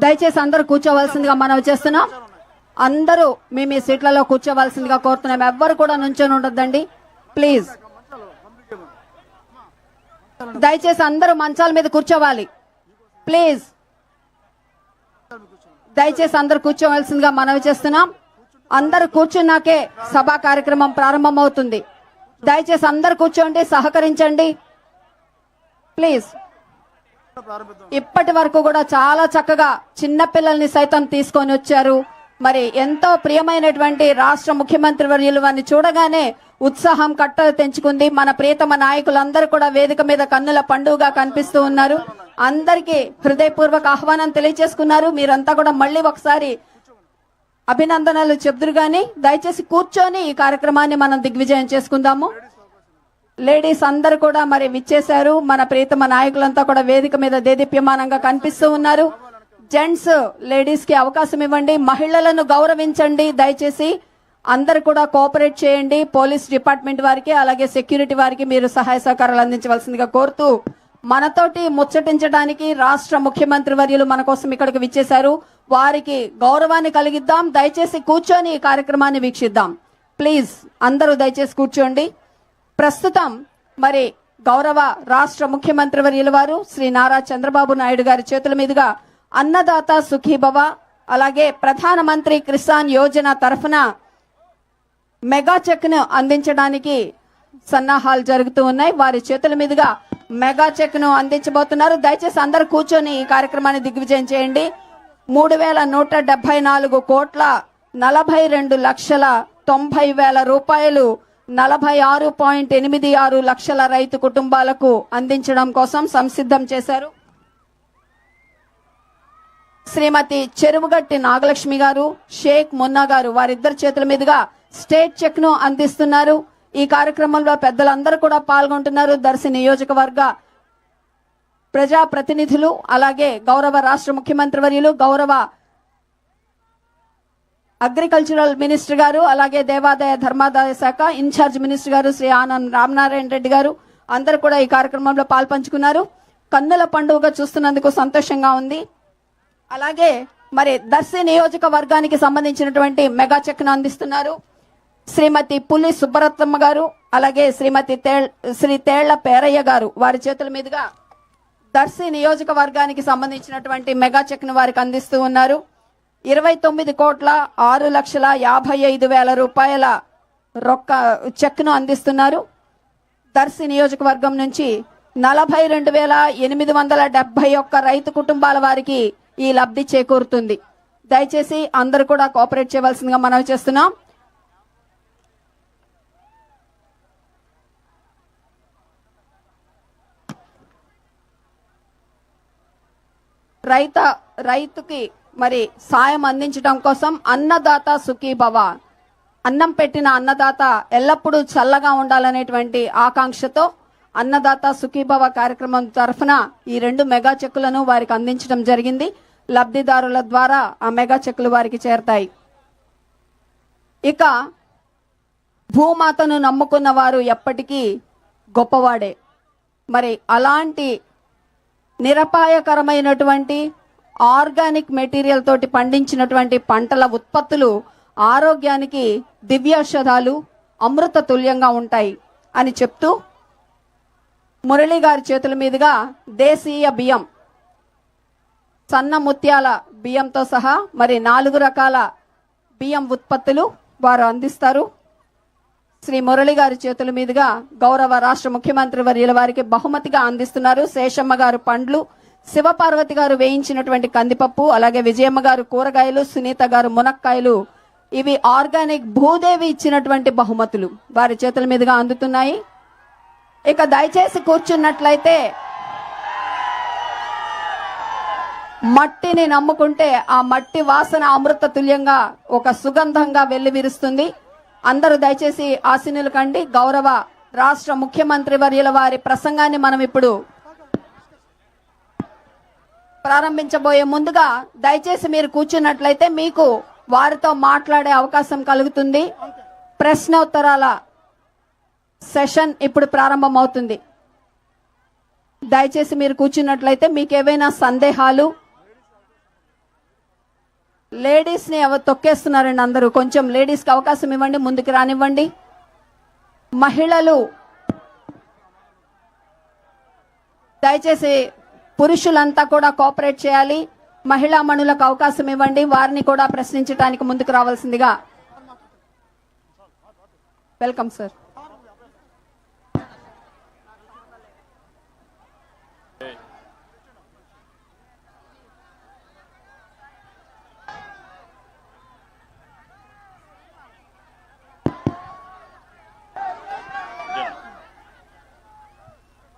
దయచేసి అందరూ కూర్చోవలసిందిగా మనవి చేస్తున్నాం. అందరూ మీ సీట్లలో కూర్చోవలసిందిగా కోరుతున్నాం. ఎవ్వరు కూడా నుంచొని ఉండొద్దండి ప్లీజ్. దయచేసి అందరూ మంచాల మీద కూర్చోవాలి ప్లీజ్. దయచేసి అందరూ కూర్చోవలసిందిగా మనవి చేస్తున్నాం. అందరూ కూర్చున్నాకే సభా కార్యక్రమం ప్రారంభమవుతుంది. దయచేసి అందరూ కూర్చోండి, సహకరించండి ప్లీజ్. ఇప్పటి వరకు కూడా చాలా చక్కగా చిన్న పిల్లల్ని సైతం తీసుకొని వచ్చారు. మరి ఎంతో ప్రియమైనటువంటి రాష్ట్ర ముఖ్యమంత్రి వర్యులు వారిని చూడగానే ఉత్సాహం కట్టలు తెంచుకుంది. మన ప్రియతమ నాయకులందరూ కూడా వేదిక మీద కన్నుల పండుగగా కనిపిస్తూ ఉన్నారు. అందరికీ హృదయపూర్వక ఆహ్వానం తెలియజేసుకున్నారు. మీరంతా కూడా మళ్ళీ ఒకసారి అభినందనలు చెప్దురు గాని దయచేసి కూర్చొని ఈ కార్యక్రమాన్ని మనం దిగ్విజయం చేసుకుందాము. లేడీస్ అందరు కూడా మరి విచ్చేశారు. మన ప్రియతమ నాయకులంతా కూడా వేదిక మీద దేదీప్యమానంగా కనిపిస్తూ ఉన్నారు. జెంట్స్ లేడీస్ కి అవకాశం ఇవ్వండి. మహిళలను గౌరవించండి. దయచేసి అందరు కూడా కోఆపరేట్ చేయండి. పోలీస్ డిపార్ట్మెంట్ వారికి అలాగే సెక్యూరిటీ వారికి మీరు సహాయ సహకారాలు అందించవలసిందిగా కోరుతూ మనతోటి ముచ్చటించడానికి రాష్ట్ర ముఖ్యమంత్రి వర్యులు మన కోసం ఇక్కడికి విచ్చేశారు. వారికి గౌరవాన్ని కలిగిద్దాం. దయచేసి కూర్చొని ఈ కార్యక్రమాన్ని వీక్షిద్దాం ప్లీజ్. అందరూ దయచేసి కూర్చోండి. ప్రస్తుతం మరి గౌరవ రాష్ట్ర ముఖ్యమంత్రి వర్యుల వారు శ్రీ నారా చంద్రబాబు నాయుడు గారి చేతుల మీదుగా అన్నదాత సుఖీభవ అలాగే ప్రధానమంత్రి కిసాన్ యోజన తరఫున మెగా చెక్ ను అందించడానికి సన్నాహాలు జరుగుతూ ఉన్నాయి. వారి చేతుల మీదుగా మెగా చెక్ ను అందించబోతున్నారు. దయచేసి అందరు కూర్చొని ఈ కార్యక్రమాన్ని దిగ్విజయం చేయండి. 3,174 కోట్ల 42,90,000 రూపాయలు 46.86 లక్షల రైతు కుటుంబాలకు అందించడం కోసం సంసిద్ధం చేశారు. శ్రీమతి చెరువుగట్టి నాగలక్ష్మి గారు, షేక్ మున్నా గారు వారిద్దరి చేతుల మీదుగా స్టేట్ చెక్ ను అందిస్తున్నారు. ఈ కార్యక్రమంలో పెద్దలందరూ కూడా పాల్గొంటున్నారు. దర్శి నియోజకవర్గ ప్రజా ప్రతినిధులు అలాగే గౌరవ రాష్ట్ర ముఖ్యమంత్రి వర్యులు, గౌరవ అగ్రికల్చరల్ మినిస్టర్ గారు అలాగే దేవాదాయ ధర్మాదాయ శాఖ ఇన్ఛార్జ్ మినిస్టర్ గారు శ్రీ ఆనంద్ రామనారాయణ రెడ్డి గారు అందరూ కూడా ఈ కార్యక్రమంలో పాల్పంచుకున్నారు. కన్నుల పండుగ చూస్తున్నందుకు సంతోషంగా ఉంది. అలాగే మరి దర్శి నియోజకవర్గానికి సంబంధించినటువంటి మెగా చెక్ ను అందిస్తున్నారు శ్రీమతి పులి సుబ్బరత్నమ్మ గారు అలాగే శ్రీమతి శ్రీ తేళ్ల పేరయ్య గారు. వారి చేతుల మీదుగా దర్శి నియోజకవర్గానికి సంబంధించినటువంటి మెగా చెక్ ను వారికి అందిస్తూ ఉన్నారు. 29,06,55,000 రూపాయల చెక్ ను అందిస్తున్నారు. దర్శి నియోజకవర్గం నుంచి 42,871 రైతు కుటుంబాల వారికి ఈ లబ్ధి చేకూరుతుంది. దయచేసి అందరూ కూడా కోఆపరేట్ చేయవలసిందిగా మనవి చేస్తున్నాం. రైతుకి మరి సాయం అందించడం కోసం అన్నదాత సుఖీభవ, అన్నం పెట్టిన అన్నదాత ఎల్లప్పుడూ చల్లగా ఉండాలనేటువంటి ఆకాంక్షతో అన్నదాత సుఖీభవ కార్యక్రమం తరఫున ఈ 2 మెగా చెక్కులను వారికి అందించడం జరిగింది. లబ్ధిదారుల ద్వారా ఆ మెగా చెక్కులు వారికి చేరతాయి. ఇక భూమాతను నమ్ముకున్న వారు ఎప్పటికీ గొప్పవాడే. మరి అలాంటి నిరపాయకరమైనటువంటి ఆర్గానిక్ మెటీరియల్ తోటి పండించినటువంటి పంటల ఉత్పత్తులు ఆరోగ్యానికి దివ్యౌషధాలు అమృత తుల్యంగా ఉంటాయి అని చెప్తూ మురళి గారి చేతుల మీదుగా దేశీయ బియ్యం, సన్న ముత్యాల బియ్యంతో సహా మరి 4 రకాల బియ్యం ఉత్పత్తులు వారు అందిస్తారు. శ్రీ మురళి గారి చేతుల మీదుగా గౌరవ రాష్ట్ర ముఖ్యమంత్రి వర్యుల వారికి బహుమతిగా అందిస్తున్నారు. శేషమ్మ గారు పండ్లు, శివపార్వతి గారు వేయించినటువంటి కందిపప్పు, అలాగే విజయమ్మ గారు కూరగాయలు, సునీత గారు మునక్కాయలు. ఇవి ఆర్గానిక్ భూదేవి ఇచ్చినటువంటి బహుమతులు వారి చేతుల మీదుగా అందుతున్నాయి. ఇక దయచేసి కూర్చున్నట్లయితే మట్టిని నమ్ముకుంటే ఆ మట్టి వాసన అమృత తుల్యంగా ఒక సుగంధంగా వెల్లివిరుస్తుంది. అందరూ దయచేసి ఆశీనులు కండి. గౌరవ రాష్ట్ర ముఖ్యమంత్రి వర్యుల వారి ప్రసంగాన్ని మనం ఇప్పుడు ప్రారంభించబోయే ముందుగా దయచేసి మీరు కూర్చున్నట్లయితే మీకు వారితో మాట్లాడే అవకాశం కలుగుతుంది. ప్రశ్నోత్తరాల సెషన్ ఇప్పుడు ప్రారంభమవుతుంది. దయచేసి మీరు కూర్చున్నట్లయితే మీకు ఏవైనా సందేహాలు లేడీస్ ని ఎవరు తొక్కేస్తున్నారండి అందరూ. కొంచెం లేడీస్ కి అవకాశం ఇవ్వండి, ముందుకు రానివ్వండి. మహిళలు దయచేసి పురుషులంతా కూడా కోఆపరేట్ చేయాలి. మహిళా మణులకు అవకాశం ఇవ్వండి, వారిని కూడా ప్రశ్నించడానికి ముందుకు రావాల్సిందిగా. Welcome sir.